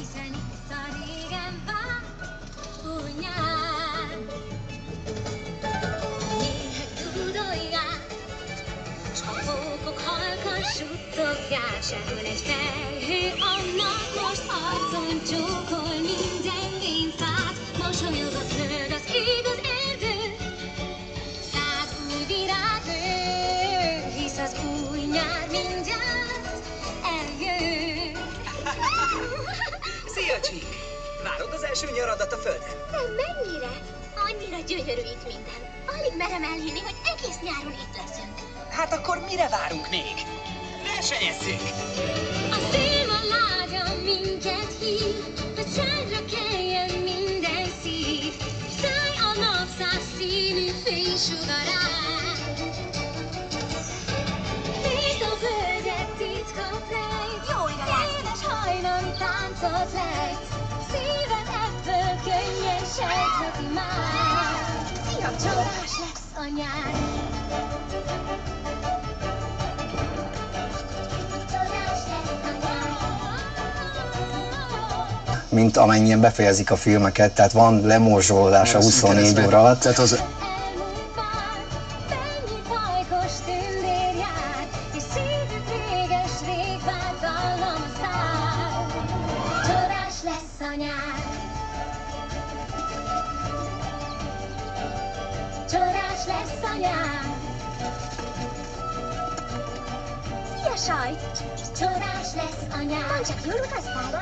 hiszen itt a régen vár új nyár. Méhek dúdolják, s a pókok halkan suttogják, sehol egy felhő, annak most arcon csókol minden génfát. Mosolyog a föld, az ég, az erdő, száz új virág nő, hisz az új nyár mindjárt eljön. Szia, Csík! Várod az első nyaradat a földön? Nem, mennyire? Annyira gyönyörű itt minden. Alig merem elhinni, hogy egész nyáron itt leszünk. Hát akkor mire várunk még? Versenyezzünk! A szél ma lágyan minket hív, hogy sárra keljen minden szív. Szállj a nap száz színű fénysugarán. Nézd a völgyet titkot rejt, édes hajnali táncot lejt. Szíved ebből könnyen sejtheti már. Szia, csodás lesz a nyár. Mint amennyien befejezik a filmeket, tehát van lemorzsolódás a 24 óra alatt. Tehát az... Elmúlt már, mennyi pajkos tündér jár, és szívük réges rég várt dallam száll. Csodás lesz a nyár. Csodás lesz a nyár. Szia, sajt! Csodás lesz a nyár. Csak jól utaztál?